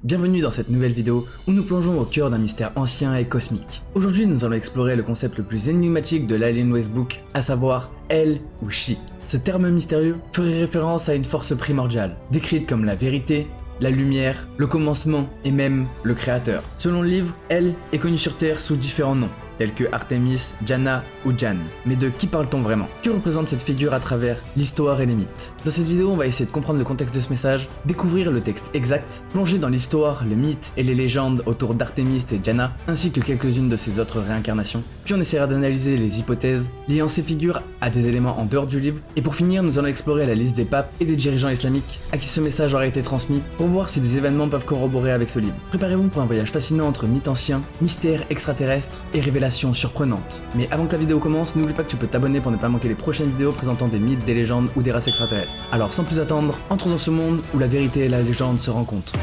Bienvenue dans cette nouvelle vidéo où nous plongeons au cœur d'un mystère ancien et cosmique. Aujourd'hui, nous allons explorer le concept le plus énigmatique de l'Alien Ways Book, à savoir elle ou she. Ce terme mystérieux ferait référence à une force primordiale, décrite comme la vérité, la lumière, le commencement et même le créateur. Selon le livre, elle est connue sur Terre sous différents noms, tels que Artemis, Jana ou Jan. Mais de qui parle-t-on vraiment? Que représente cette figure à travers l'histoire et les mythes? Dans cette vidéo, on va essayer de comprendre le contexte de ce message, découvrir le texte exact, plonger dans l'histoire, le mythe et les légendes autour d'Artemis et Jana, ainsi que quelques-unes de ses autres réincarnations. Puis on essaiera d'analyser les hypothèses liant ces figures à des éléments en dehors du livre. Et pour finir, nous allons explorer la liste des papes et des dirigeants islamiques à qui ce message aurait été transmis pour voir si des événements peuvent corroborer avec ce livre. Préparez-vous pour un voyage fascinant entre mythes anciens, mystères extraterrestres et révélations surprenantes. Mais avant que la vidéo commence, n'oublie pas que tu peux t'abonner pour ne pas manquer les prochaines vidéos présentant des mythes, des légendes ou des races extraterrestres. Alors sans plus attendre, entrons dans ce monde où la vérité et la légende se rencontrent.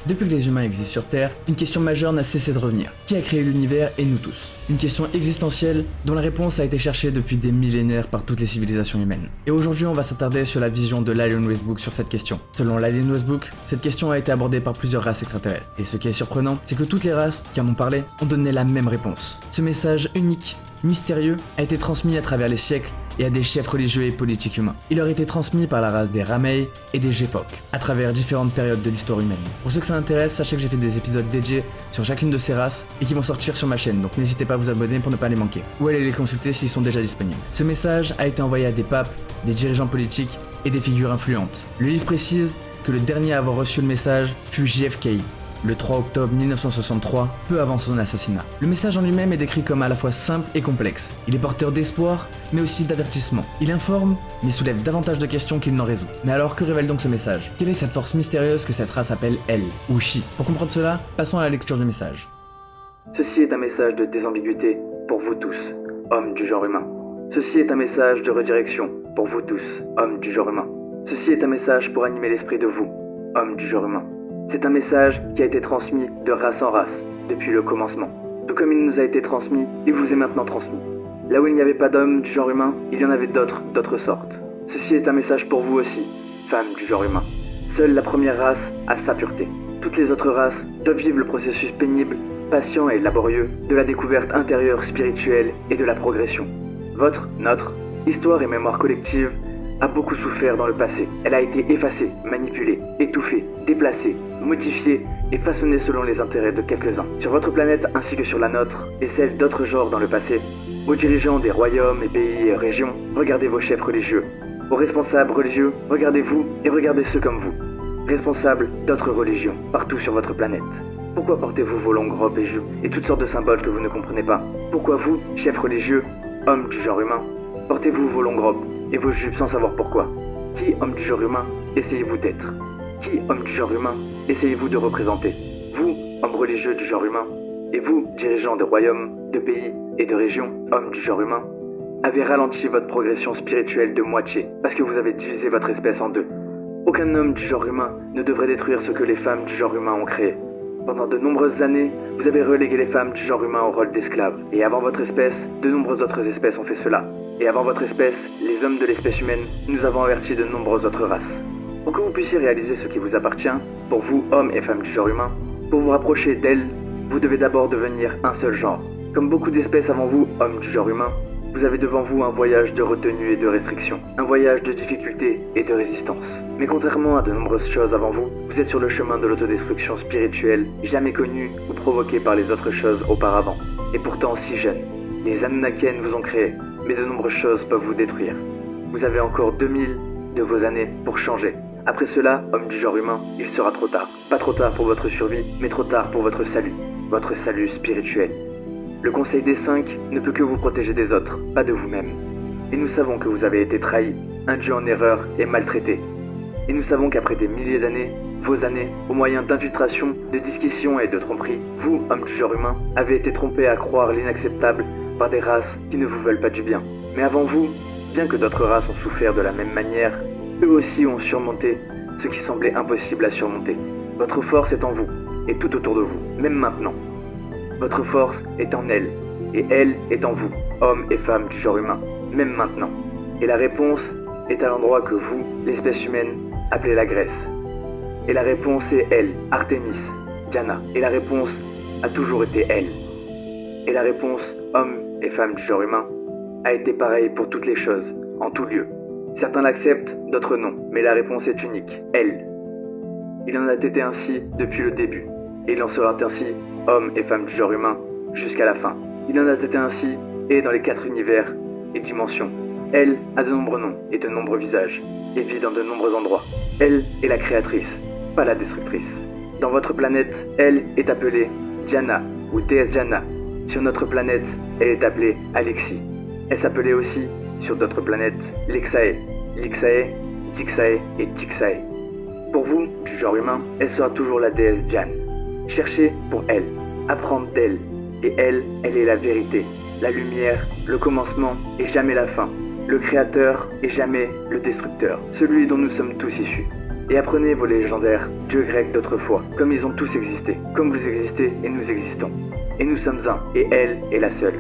Depuis que les humains existent sur Terre, une question majeure n'a cessé de revenir. Qui a créé l'univers et nous tous? Une question existentielle dont la réponse a été cherchée depuis des millénaires par toutes les civilisations humaines. Et aujourd'hui, on va s'attarder sur la vision de l'Alien Ways Book sur cette question. Selon l'Alien Ways Book, cette question a été abordée par plusieurs races extraterrestres. Et ce qui est surprenant, c'est que toutes les races qui en ont parlé ont donné la même réponse. Ce message unique, mystérieux, a été transmis à travers les siècles et à des chefs religieux et politiques humains. Il leur a été transmis par la race des Ramei et des Gefok, à travers différentes périodes de l'histoire humaine. Pour ceux que ça intéresse, sachez que j'ai fait des épisodes dédiés sur chacune de ces races et qui vont sortir sur ma chaîne, donc n'hésitez pas à vous abonner pour ne pas les manquer, ou aller les consulter s'ils sont déjà disponibles. Ce message a été envoyé à des papes, des dirigeants politiques et des figures influentes. Le livre précise que le dernier à avoir reçu le message fut JFK, le 3 octobre 1963, peu avant son assassinat. Le message en lui-même est décrit comme à la fois simple et complexe. Il est porteur d'espoir, mais aussi d'avertissement. Il informe, mais soulève davantage de questions qu'il n'en résout. Mais alors, que révèle donc ce message? Quelle est cette force mystérieuse que cette race appelle elle, ou she? Pour comprendre cela, passons à la lecture du message. Ceci est un message de désambiguïté pour vous tous, hommes du genre humain. Ceci est un message de redirection pour vous tous, hommes du genre humain. Ceci est un message pour animer l'esprit de vous, hommes du genre humain. C'est un message qui a été transmis de race en race, depuis le commencement. Tout comme il nous a été transmis, il vous est maintenant transmis. Là où il n'y avait pas d'hommes du genre humain, il y en avait d'autres sortes. Ceci est un message pour vous aussi, femmes du genre humain. Seule la première race a sa pureté. Toutes les autres races doivent vivre le processus pénible, patient et laborieux de la découverte intérieure spirituelle et de la progression. Notre histoire et mémoire collective a beaucoup souffert dans le passé. Elle a été effacée, manipulée, étouffée, déplacée, modifiée et façonnée selon les intérêts de quelques-uns. Sur votre planète ainsi que sur la nôtre et celle d'autres genres dans le passé, aux dirigeants des royaumes et pays et régions, regardez vos chefs religieux. Aux responsables religieux, regardez-vous et regardez ceux comme vous. Responsables d'autres religions, partout sur votre planète. Pourquoi portez-vous vos longues robes et jupes et toutes sortes de symboles que vous ne comprenez pas? Pourquoi vous, chefs religieux, hommes du genre humain, portez-vous vos longues robes et vos jupes sans savoir pourquoi? Qui, homme du genre humain, essayez-vous d'être? Qui, homme du genre humain, essayez-vous de représenter? Vous, homme religieux du genre humain, et vous, dirigeants de royaumes, de pays et de régions, hommes du genre humain, avez ralenti votre progression spirituelle de moitié parce que vous avez divisé votre espèce en deux. Aucun homme du genre humain ne devrait détruire ce que les femmes du genre humain ont créé. Pendant de nombreuses années, vous avez relégué les femmes du genre humain au rôle d'esclaves. Et avant votre espèce, de nombreuses autres espèces ont fait cela. Et avant votre espèce, les hommes de l'espèce humaine, nous avons averti de nombreuses autres races. Pour que vous puissiez réaliser ce qui vous appartient, pour vous, hommes et femmes du genre humain, pour vous rapprocher d'elles, vous devez d'abord devenir un seul genre. Comme beaucoup d'espèces avant vous, hommes du genre humain, vous avez devant vous un voyage de retenue et de restriction, un voyage de difficulté et de résistance. Mais contrairement à de nombreuses choses avant vous, vous êtes sur le chemin de l'autodestruction spirituelle, jamais connue ou provoquée par les autres choses auparavant, et pourtant si jeune. Les Anunnakiens vous ont créé, mais de nombreuses choses peuvent vous détruire. Vous avez encore 2000 de vos années pour changer. Après cela, homme du genre humain, il sera trop tard. Pas trop tard pour votre survie, mais trop tard pour votre salut spirituel. Le Conseil des 5 ne peut que vous protéger des autres, pas de vous-même. Et nous savons que vous avez été trahi, induit en erreur et maltraité. Et nous savons qu'après des milliers d'années, vos années, au moyen d'infiltration, de discussion et de tromperie, vous, hommes du genre humain, avez été trompés à croire l'inacceptable par des races qui ne vous veulent pas du bien. Mais avant vous, bien que d'autres races ont souffert de la même manière, eux aussi ont surmonté ce qui semblait impossible à surmonter. Votre force est en vous, et tout autour de vous, même maintenant. Votre force est en elle, et elle est en vous, hommes et femmes du genre humain, même maintenant. Et la réponse est à l'endroit que vous, l'espèce humaine, appelez la Grèce. Et la réponse est elle, Artémis, Diana. Et la réponse a toujours été elle. Et la réponse, hommes et femmes du genre humain, a été pareille pour toutes les choses, en tout lieu. Certains l'acceptent, d'autres non, mais la réponse est unique, elle. Il en a été ainsi depuis le début, et il en sera ainsi, hommes et femmes du genre humain, jusqu'à la fin. Il en a été ainsi, et dans les 4 univers et dimensions. Elle a de nombreux noms et de nombreux visages, et vit dans de nombreux endroits. Elle est la créatrice, pas la destructrice. Dans votre planète, elle est appelée Diana, ou déesse Diana. Sur notre planète, elle est appelée Alexis. Elle s'appelait aussi, sur d'autres planètes, Lexae, Lixae, Dixae et Tixae. Pour vous, du genre humain, elle sera toujours la déesse Diane. Cherchez pour elle, apprendre d'elle, et elle est la vérité, la lumière, le commencement et jamais la fin, le créateur et jamais le destructeur, celui dont nous sommes tous issus. Et apprenez vos légendaires dieux grecs d'autrefois, comme ils ont tous existé, comme vous existez et nous existons. Et nous sommes un, et elle est la seule.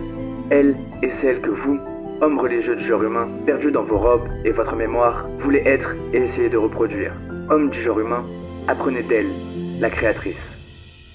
Elle est celle que vous, hommes religieux du genre humain, perdus dans vos robes et votre mémoire, voulez être et essayer de reproduire. Hommes du genre humain, apprenez d'elle, la créatrice.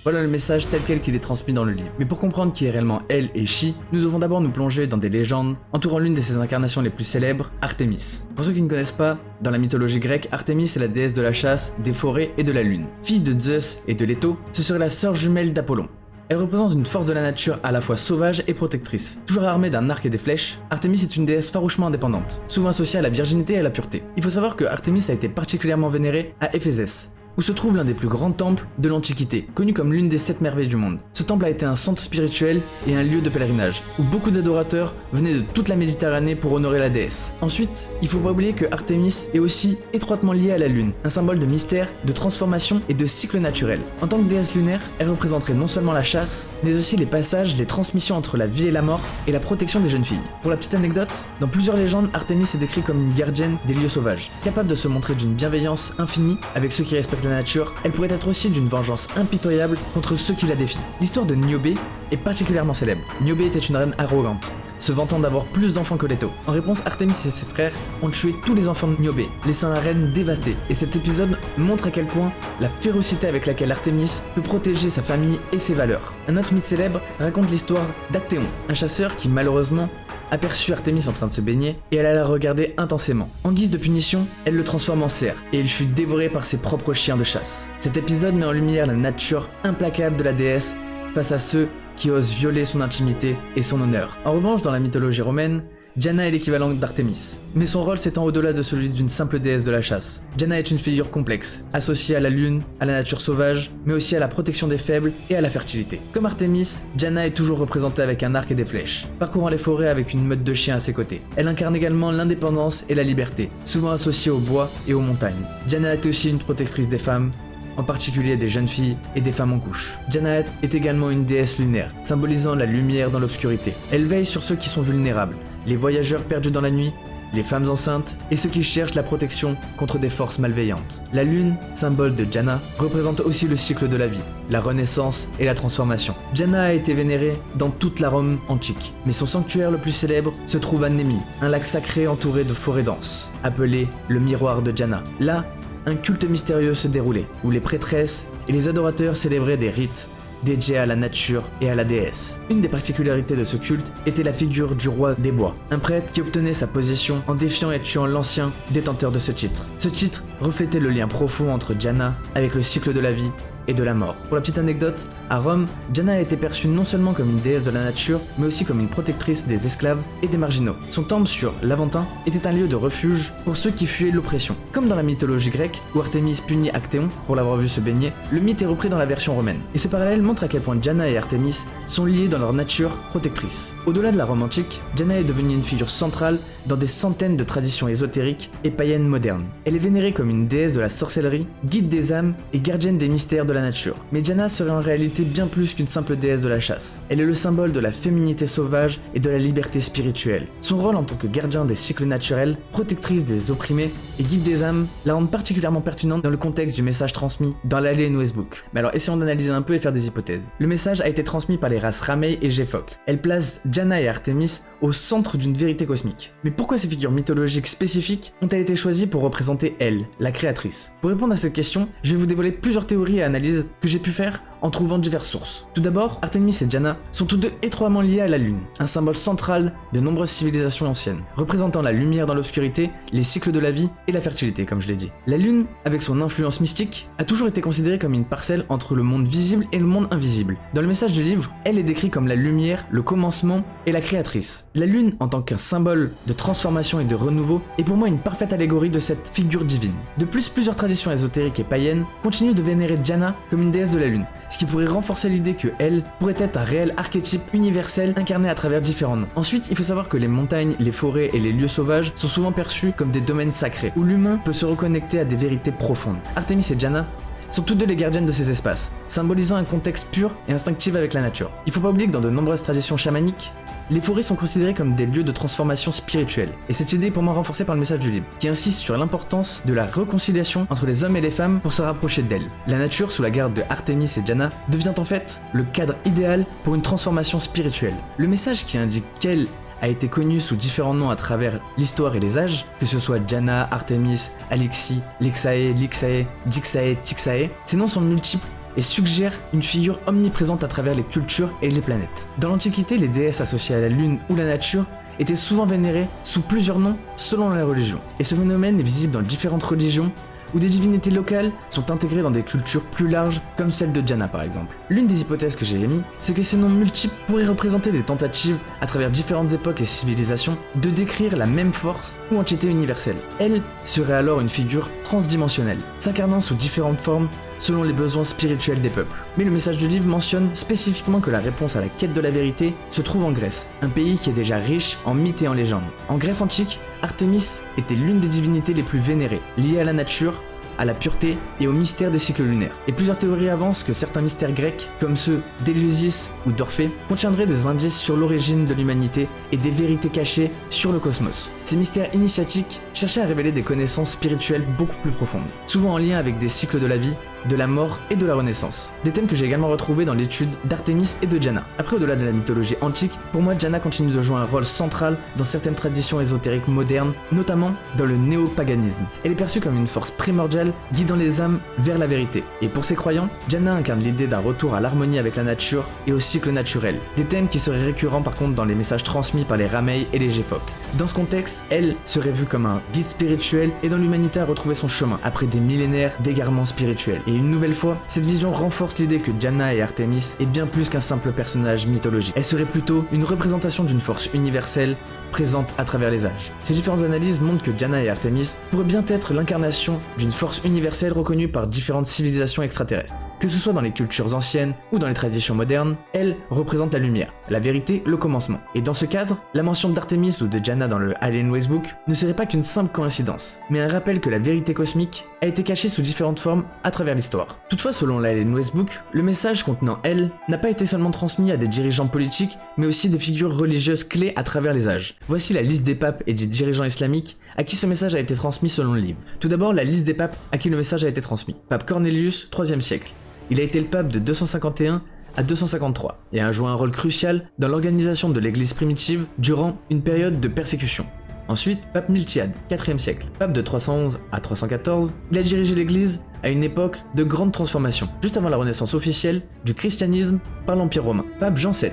Voilà le message tel quel qu'il est transmis dans le livre. Mais pour comprendre qui est réellement elle et She, nous devons d'abord nous plonger dans des légendes entourant l'une de ses incarnations les plus célèbres, Artémis. Pour ceux qui ne connaissent pas, dans la mythologie grecque, Artémis est la déesse de la chasse, des forêts et de la lune. Fille de Zeus et de Leto, ce serait la sœur jumelle d'Apollon. Elle représente une force de la nature à la fois sauvage et protectrice. Toujours armée d'un arc et des flèches, Artémis est une déesse farouchement indépendante, souvent associée à la virginité et à la pureté. Il faut savoir que Artémis a été particulièrement vénérée à Éphésès, où se trouve l'un des plus grands temples de l'Antiquité, connu comme l'une des 7 merveilles du monde. Ce temple a été un centre spirituel et un lieu de pèlerinage, où beaucoup d'adorateurs venaient de toute la Méditerranée pour honorer la déesse. Ensuite, il faut pas oublier que Artémis est aussi étroitement liée à la lune, un symbole de mystère, de transformation et de cycle naturel. En tant que déesse lunaire, elle représenterait non seulement la chasse, mais aussi les passages, les transmissions entre la vie et la mort, et la protection des jeunes filles. Pour la petite anecdote, dans plusieurs légendes, Artémis est décrite comme une gardienne des lieux sauvages, capable de se montrer d'une bienveillance infinie avec ceux qui respectent la nature. Elle pourrait être aussi d'une vengeance impitoyable contre ceux qui la défient. L'histoire de Niobé est particulièrement célèbre. Niobé était une reine arrogante, se vantant d'avoir plus d'enfants que Leto. En réponse, Artémis et ses frères ont tué tous les enfants de Niobé, laissant la reine dévastée. Et cet épisode montre à quel point la férocité avec laquelle Artémis peut protéger sa famille et ses valeurs. Un autre mythe célèbre raconte l'histoire d'Actéon, un chasseur qui malheureusement aperçut Artémis en train de se baigner et elle alla la regarder intensément. En guise de punition, elle le transforme en cerf et il fut dévoré par ses propres chiens de chasse. Cet épisode met en lumière la nature implacable de la déesse face à ceux qui osent violer son intimité et son honneur. En revanche, dans la mythologie romaine, Diana est l'équivalent d'Artémis, mais son rôle s'étend au-delà de celui d'une simple déesse de la chasse. Diana est une figure complexe, associée à la lune, à la nature sauvage, mais aussi à la protection des faibles et à la fertilité. Comme Artémis, Diana est toujours représentée avec un arc et des flèches, parcourant les forêts avec une meute de chiens à ses côtés. Elle incarne également l'indépendance et la liberté, souvent associée au bois et aux montagnes. Diana est aussi une protectrice des femmes, en particulier des jeunes filles et des femmes en couche. Diana est également une déesse lunaire, symbolisant la lumière dans l'obscurité. Elle veille sur ceux qui sont vulnérables, les voyageurs perdus dans la nuit, les femmes enceintes et ceux qui cherchent la protection contre des forces malveillantes. La lune, symbole de Diana, représente aussi le cycle de la vie, la renaissance et la transformation. Diana a été vénérée dans toute la Rome antique, mais son sanctuaire le plus célèbre se trouve à Némi, un lac sacré entouré de forêts denses, appelé le miroir de Diana. Là, un culte mystérieux se déroulait, où les prêtresses et les adorateurs célébraient des rites dédié à la nature et à la déesse. Une des particularités de ce culte était la figure du roi des bois, un prêtre qui obtenait sa position en défiant et tuant l'ancien détenteur de ce titre. Ce titre reflétait le lien profond entre Diana avec le cycle de la vie et de la mort. Pour la petite anecdote, à Rome, Diana a été perçue non seulement comme une déesse de la nature, mais aussi comme une protectrice des esclaves et des marginaux. Son temple sur l'Aventin était un lieu de refuge pour ceux qui fuyaient l'oppression. Comme dans la mythologie grecque, où Artémis punit Actéon pour l'avoir vu se baigner, le mythe est repris dans la version romaine. Et ce parallèle montre à quel point Diana et Artémis sont liés dans leur nature protectrice. Au-delà de la Rome antique, Diana est devenue une figure centrale dans des centaines de traditions ésotériques et païennes modernes. Elle est vénérée comme une déesse de la sorcellerie, guide des âmes et gardienne des mystères de la nature. Mais Diana serait en réalité divinité bien plus qu'une simple déesse de la chasse. Elle est le symbole de la féminité sauvage et de la liberté spirituelle. Son rôle en tant que gardien des cycles naturels, protectrice des opprimés et guide des âmes la rend particulièrement pertinente dans le contexte du message transmis dans l'Alien Westbook. Mais alors essayons d'analyser un peu et faire des hypothèses. Le message a été transmis par les races Ramey et Jefok. Elle place Janna et Artemis au centre d'une vérité cosmique. Mais pourquoi ces figures mythologiques spécifiques ont-elles été choisies pour représenter elle, la créatrice? Pour répondre à cette question, je vais vous dévoiler plusieurs théories et analyses que j'ai pu faire en trouvant diverses sources. Tout d'abord, Artemis et Janna sont tous deux étroitement liés à la Lune, un symbole central de nombreuses civilisations anciennes, représentant la lumière dans l'obscurité, les cycles de la vie et la fertilité, comme je l'ai dit. La Lune, avec son influence mystique, a toujours été considérée comme une parcelle entre le monde visible et le monde invisible. Dans le message du livre, elle est décrite comme la lumière, le commencement et la créatrice. La Lune, en tant qu'un symbole de transformation et de renouveau, est pour moi une parfaite allégorie de cette figure divine. De plus, plusieurs traditions ésotériques et païennes continuent de vénérer Janna comme une déesse de la Lune, ce qui pourrait renforcer l'idée que elle pourrait être un réel archétype universel incarné à travers différents noms. Ensuite, il faut savoir que les montagnes, les forêts et les lieux sauvages sont souvent perçus comme des domaines sacrés, où l'humain peut se reconnecter à des vérités profondes. Artemis et Janna sont toutes deux les gardiennes de ces espaces, symbolisant un contexte pur et instinctif avec la nature. Il faut pas oublier que dans de nombreuses traditions chamaniques, les forêts sont considérées comme des lieux de transformation spirituelle, et cette idée est pour moi renforcée par le message du livre, qui insiste sur l'importance de la réconciliation entre les hommes et les femmes pour se rapprocher d'elle. La nature, sous la garde de Artemis et Janna, devient en fait le cadre idéal pour une transformation spirituelle. Le message qui indique qu'elle a été connue sous différents noms à travers l'histoire et les âges, que ce soit Janna, Artemis, Alixi, Lixae, Lixae, Dixae, Tixae, ces noms sont multiples et suggère une figure omniprésente à travers les cultures et les planètes. Dans l'Antiquité, les déesses associées à la Lune ou la nature étaient souvent vénérées sous plusieurs noms selon la religion. Et ce phénomène est visible dans différentes religions où des divinités locales sont intégrées dans des cultures plus larges, comme celle de Janna par exemple. L'une des hypothèses que j'ai émises, c'est que ces noms multiples pourraient représenter des tentatives, à travers différentes époques et civilisations, de décrire la même force ou entité universelle. Elle serait alors une figure transdimensionnelle, s'incarnant sous différentes formes selon les besoins spirituels des peuples. Mais le message du livre mentionne spécifiquement que la réponse à la quête de la vérité se trouve en Grèce, un pays qui est déjà riche en mythes et en légendes. En Grèce antique, Artémis était l'une des divinités les plus vénérées, liée à la nature, à la pureté et au mystère des cycles lunaires. Et plusieurs théories avancent que certains mystères grecs, comme ceux d'Éleusis ou d'Orphée, contiendraient des indices sur l'origine de l'humanité et des vérités cachées sur le cosmos. Ces mystères initiatiques cherchaient à révéler des connaissances spirituelles beaucoup plus profondes, souvent en lien avec des cycles de la vie, de la mort et de la renaissance. Des thèmes que j'ai également retrouvés dans l'étude d'Artémis et de Janna. Après, au-delà de la mythologie antique, pour moi Janna continue de jouer un rôle central dans certaines traditions ésotériques modernes, notamment dans le néopaganisme. Elle est perçue comme une force primordiale guidant les âmes vers la vérité. Et pour ces croyants, Janna incarne l'idée d'un retour à l'harmonie avec la nature et au cycle naturel. Des thèmes qui seraient récurrents par contre dans les messages transmis par les Ramey et les Jefok. Dans ce contexte, elle serait vue comme un guide spirituel aidant l'humanité à retrouver son chemin après des millénaires d'égarements spirituels. Et une nouvelle fois, cette vision renforce l'idée que Janna et Artemis est bien plus qu'un simple personnage mythologique. Elle serait plutôt une représentation d'une force universelle présente à travers les âges. Ces différentes analyses montrent que Janna et Artemis pourraient bien être l'incarnation d'une force universelle reconnue par différentes civilisations extraterrestres. Que ce soit dans les cultures anciennes ou dans les traditions modernes, elle représente la lumière, la vérité, le commencement. Et dans ce cadre, la mention d'Artemis ou de Janna dans le Alien Westbook ne serait pas qu'une simple coïncidence, mais un rappel que la vérité cosmique a été cachée sous différentes formes à travers l'histoire. Toutefois, selon l'Alien Westbook, le message contenant elle n'a pas été seulement transmis à des dirigeants politiques, mais aussi des figures religieuses clés à travers les âges. Voici la liste des papes et des dirigeants islamiques à qui ce message a été transmis selon le livre. Tout d'abord, la liste des papes à qui le message a été transmis. Pape Cornelius, 3e siècle. Il a été le pape de 251 à 253 et a joué un rôle crucial dans l'organisation de l'église primitive durant une période de persécution. Ensuite, pape Miltiade, 4e siècle. Pape de 311 à 314, il a dirigé l'église à une époque de grande transformation, juste avant la renaissance officielle du christianisme par l'Empire romain. Pape Jean VII,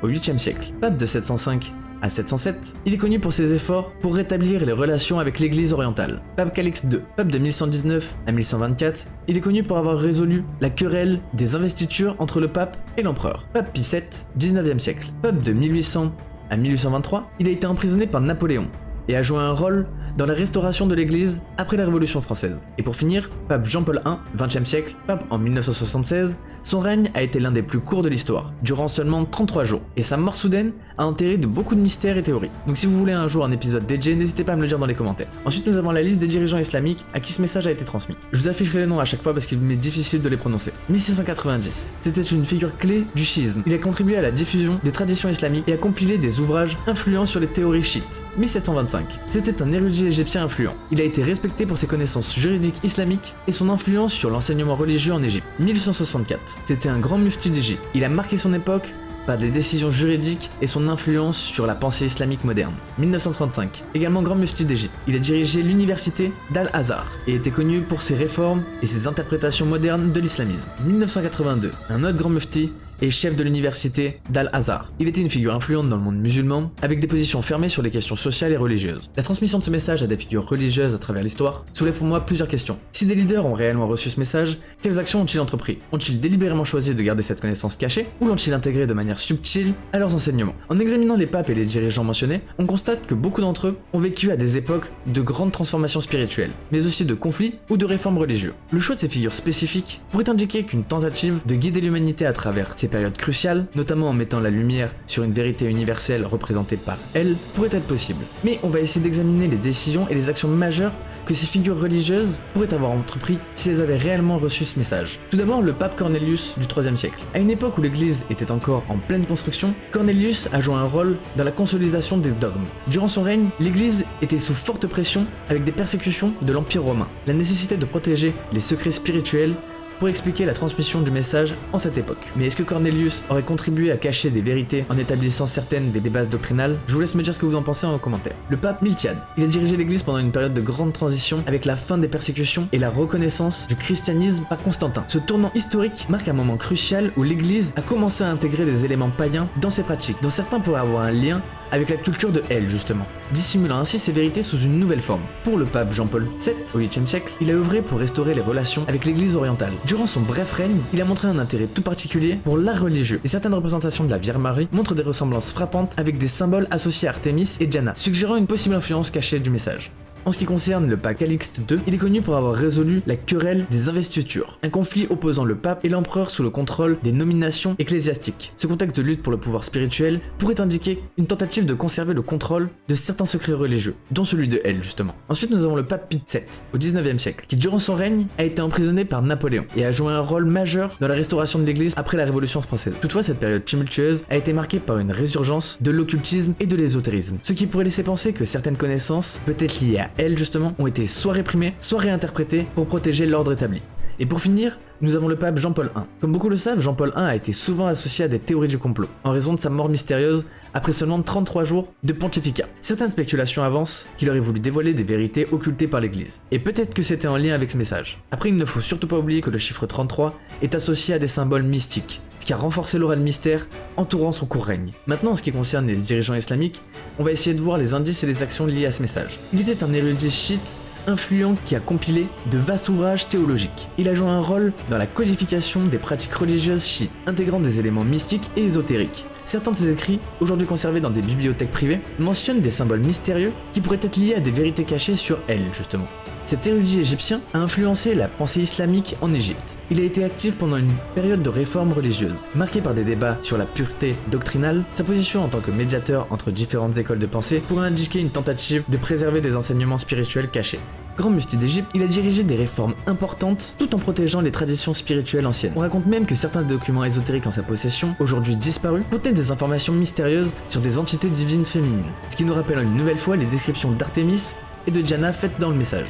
au 8e siècle. Pape de 705 à 707, il est connu pour ses efforts pour rétablir les relations avec l'église orientale. Pape Calixte II, pape de 1119 à 1124, il est connu pour avoir résolu la querelle des investitures entre le pape et l'empereur. Pape Pie VII, 19e siècle. Pape de 1800 à 1823, il a été emprisonné par Napoléon et a joué un rôle dans la restauration de l'église après la Révolution française. Et pour finir, pape Jean-Paul I, 20e siècle, pape en 1976, Son règne a été l'un des plus courts de l'histoire, durant seulement 33 jours, et sa mort soudaine a enterré de beaucoup de mystères et théories. Donc si vous voulez un jour un épisode dédié, n'hésitez pas à me le dire dans les commentaires. Ensuite nous avons la liste des dirigeants islamiques à qui ce message a été transmis. Je vous afficherai les noms à chaque fois parce qu'il m'est difficile de les prononcer. 1690, c'était une figure clé du chiisme. Il a contribué à la diffusion des traditions islamiques et a compilé des ouvrages influents sur les théories chiites. 1725, c'était un érudit égyptien influent. Il a été respecté pour ses connaissances juridiques islamiques et son influence sur l'enseignement religieux en Égypte. 1864, c'était un grand mufti d'Égypte. Il a marqué son époque par des décisions juridiques et son influence sur la pensée islamique moderne. 1935, également grand mufti d'Égypte. Il a dirigé l'université d'Al-Azhar et était connu pour ses réformes et ses interprétations modernes de l'islamisme. 1982, un autre grand mufti et chef de l'université d'Al-Azhar. Il était une figure influente dans le monde musulman, avec des positions fermées sur les questions sociales et religieuses. La transmission de ce message à des figures religieuses à travers l'histoire soulève pour moi plusieurs questions. Si des leaders ont réellement reçu ce message, quelles actions ont-ils entrepris? Ont-ils délibérément choisi de garder cette connaissance cachée, ou l'ont-ils intégrée de manière subtile à leurs enseignements? En examinant les papes et les dirigeants mentionnés, on constate que beaucoup d'entre eux ont vécu à des époques de grandes transformations spirituelles, mais aussi de conflits ou de réformes religieuses. Le choix de ces figures spécifiques pourrait indiquer qu'une tentative de guider l'humanité à travers ces période cruciale, notamment en mettant la lumière sur une vérité universelle représentée par elle, pourrait être possible. Mais on va essayer d'examiner les décisions et les actions majeures que ces figures religieuses pourraient avoir entrepris si elles avaient réellement reçu ce message. Tout d'abord, le pape Cornelius du IIIe siècle. À une époque où l'église était encore en pleine construction, Cornelius a joué un rôle dans la consolidation des dogmes. Durant son règne, l'église était sous forte pression avec des persécutions de l'Empire romain. La nécessité de protéger les secrets spirituels pour expliquer la transmission du message en cette époque. Mais est-ce que Cornelius aurait contribué à cacher des vérités en établissant certaines des bases doctrinales? Je vous laisse me dire ce que vous en pensez en commentaire. Le pape Miltiade. Il a dirigé l'église pendant une période de grande transition avec la fin des persécutions et la reconnaissance du christianisme par Constantin. Ce tournant historique marque un moment crucial où l'église a commencé à intégrer des éléments païens dans ses pratiques, dont certains pourraient avoir un lien avec la culture de Elle justement, dissimulant ainsi ses vérités sous une nouvelle forme. Pour le pape Jean-Paul VII, au 8e siècle, il a œuvré pour restaurer les relations avec l'église orientale. Durant son bref règne, il a montré un intérêt tout particulier pour l'art religieux, et certaines représentations de la Vierge Marie montrent des ressemblances frappantes avec des symboles associés à Artémis et Diana, suggérant une possible influence cachée du message. En ce qui concerne le pape Calixte II, il est connu pour avoir résolu la querelle des investitures, un conflit opposant le pape et l'empereur sous le contrôle des nominations ecclésiastiques. Ce contexte de lutte pour le pouvoir spirituel pourrait indiquer une tentative de conserver le contrôle de certains secrets religieux, dont celui de Elle justement. Ensuite nous avons le pape Pie VII, au 19e siècle, qui durant son règne a été emprisonné par Napoléon et a joué un rôle majeur dans la restauration de l'église après la Révolution française. Toutefois cette période tumultueuse a été marquée par une résurgence de l'occultisme et de l'ésotérisme, ce qui pourrait laisser penser que certaines connaissances, peut-être liées à Elle justement, ont été soit réprimées, soit réinterprétées pour protéger l'ordre établi. Et pour finir, nous avons le pape Jean-Paul I. Comme beaucoup le savent, Jean-Paul I a été souvent associé à des théories du complot, en raison de sa mort mystérieuse après seulement 33 jours de pontificat. Certaines spéculations avancent qu'il aurait voulu dévoiler des vérités occultées par l'église. Et peut-être que c'était en lien avec ce message. Après, il ne faut surtout pas oublier que le chiffre 33 est associé à des symboles mystiques, ce qui a renforcé l'aura de mystère entourant son court règne. Maintenant, en ce qui concerne les dirigeants islamiques, on va essayer de voir les indices et les actions liées à ce message. Il était un érudit chiite influent qui a compilé de vastes ouvrages théologiques. Il a joué un rôle dans la codification des pratiques religieuses chiites, intégrant des éléments mystiques et ésotériques. Certains de ses écrits, aujourd'hui conservés dans des bibliothèques privées, mentionnent des symboles mystérieux qui pourraient être liés à des vérités cachées sur Elle, justement. Cet érudit égyptien a influencé la pensée islamique en Égypte. Il a été actif pendant une période de réforme religieuse, marquée par des débats sur la pureté doctrinale. Sa position en tant que médiateur entre différentes écoles de pensée pourrait indiquer une tentative de préserver des enseignements spirituels cachés. Grand mufti d'Égypte, il a dirigé des réformes importantes tout en protégeant les traditions spirituelles anciennes. On raconte même que certains documents ésotériques en sa possession, aujourd'hui disparus, contiennent des informations mystérieuses sur des entités divines féminines, ce qui nous rappelle une nouvelle fois les descriptions d'Artémis et de Diana faites dans le message.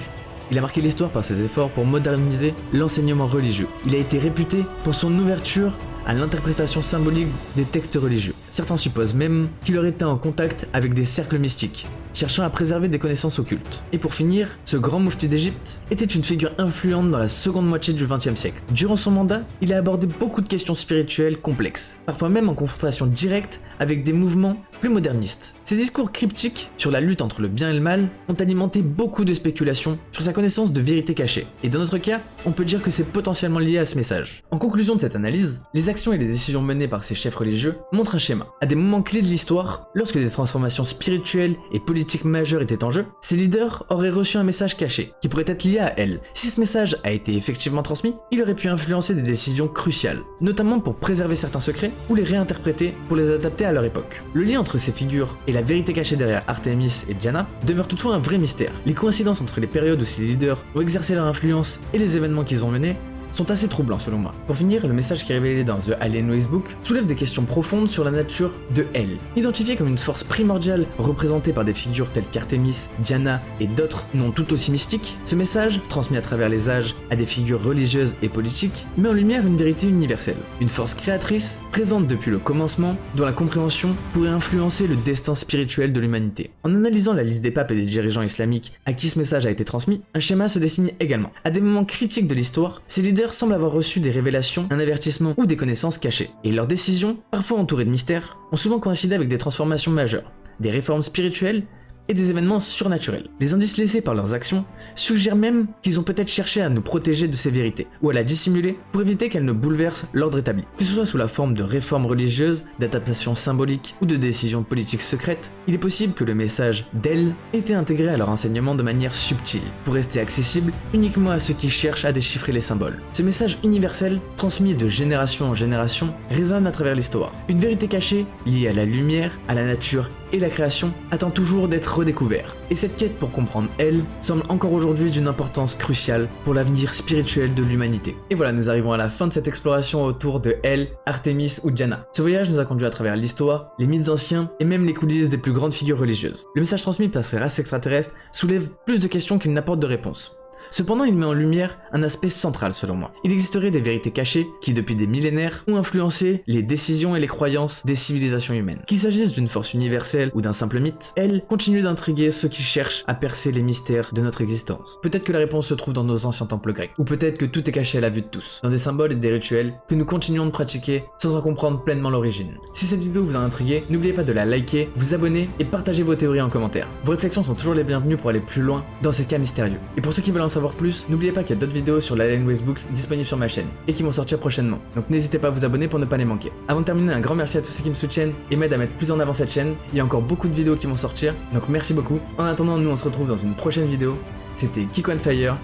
Il a marqué l'histoire par ses efforts pour moderniser l'enseignement religieux. Il a été réputé pour son ouverture à l'interprétation symbolique des textes religieux. Certains supposent même qu'il aurait été en contact avec des cercles mystiques, cherchant à préserver des connaissances occultes. Et pour finir, ce grand mufti d'Égypte était une figure influente dans la seconde moitié du XXe siècle. Durant son mandat, il a abordé beaucoup de questions spirituelles complexes, parfois même en confrontation directe avec des mouvements plus modernistes. Ses discours cryptiques sur la lutte entre le bien et le mal ont alimenté beaucoup de spéculations sur sa connaissance de vérités cachées. Et dans notre cas, on peut dire que c'est potentiellement lié à ce message. En conclusion de cette analyse, les actions et les décisions menées par ces chefs religieux montrent un schéma. schéma. À des moments clés de l'histoire, lorsque des transformations spirituelles et politiques majeures étaient en jeu, ces leaders auraient reçu un message caché, qui pourrait être lié à elle. Si ce message a été effectivement transmis, il aurait pu influencer des décisions cruciales, notamment pour préserver certains secrets ou les réinterpréter pour les adapter à leur époque. Le lien entre ces figures et la vérité cachée derrière Artemis et Diana demeure toutefois un vrai mystère. Les coïncidences entre les périodes où ces leaders ont exercé leur influence et les événements qu'ils ont menés sont assez troublants selon moi. Pour finir, le message qui est révélé dans The Alienways Book soulève des questions profondes sur la nature de Elle. Identifiée comme une force primordiale représentée par des figures telles qu'Artemis, Diana et d'autres non tout aussi mystiques, ce message, transmis à travers les âges à des figures religieuses et politiques, met en lumière une vérité universelle. Une force créatrice, présente depuis le commencement, dont la compréhension pourrait influencer le destin spirituel de l'humanité. En analysant la liste des papes et des dirigeants islamiques à qui ce message a été transmis, un schéma se dessine également. À des moments critiques de l'histoire, ces leaders semblent avoir reçu des révélations, un avertissement ou des connaissances cachées. Et leurs décisions, parfois entourées de mystères, ont souvent coïncidé avec des transformations majeures, des réformes spirituelles et des événements surnaturels. Les indices laissés par leurs actions suggèrent même qu'ils ont peut-être cherché à nous protéger de ces vérités, ou à la dissimuler pour éviter qu'elles ne bouleversent l'ordre établi. Que ce soit sous la forme de réformes religieuses, d'adaptations symboliques ou de décisions politiques secrètes, il est possible que le message d'elle ait été intégré à leur enseignement de manière subtile, pour rester accessible uniquement à ceux qui cherchent à déchiffrer les symboles. Ce message universel, transmis de génération en génération, résonne à travers l'histoire. Une vérité cachée, liée à la lumière, à la nature et la création, attend toujours d'être redécouvert. Et cette quête pour comprendre Elle semble encore aujourd'hui d'une importance cruciale pour l'avenir spirituel de l'humanité. Et voilà, nous arrivons à la fin de cette exploration autour de Elle, Artemis ou Diana. Ce voyage nous a conduit à travers l'histoire, les mythes anciens et même les coulisses des plus grandes figures religieuses. Le message transmis par ces races extraterrestres soulève plus de questions qu'il n'apporte de réponses. Cependant, il met en lumière un aspect central selon moi. Il existerait des vérités cachées qui, depuis des millénaires, ont influencé les décisions et les croyances des civilisations humaines. Qu'il s'agisse d'une force universelle ou d'un simple mythe, Elle continue d'intriguer ceux qui cherchent à percer les mystères de notre existence. Peut-être que la réponse se trouve dans nos anciens temples grecs, ou peut-être que tout est caché à la vue de tous, dans des symboles et des rituels que nous continuons de pratiquer sans en comprendre pleinement l'origine. Si cette vidéo vous a intrigué, n'oubliez pas de la liker, vous abonner et partager vos théories en commentaire. Vos réflexions sont toujours les bienvenues pour aller plus loin dans ces cas mystérieux. Et pour ceux qui veulent en savoir plus, n'oubliez pas qu'il y a d'autres vidéos sur l'Alienways Book disponibles sur ma chaîne et qui vont sortir prochainement. Donc n'hésitez pas à vous abonner pour ne pas les manquer. Avant de terminer, un grand merci à tous ceux qui me soutiennent et m'aident à mettre plus en avant cette chaîne. Il y a encore beaucoup de vidéos qui vont sortir, donc merci beaucoup. En attendant, nous on se retrouve dans une prochaine vidéo. C'était Kiko and Fire.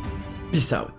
Peace out.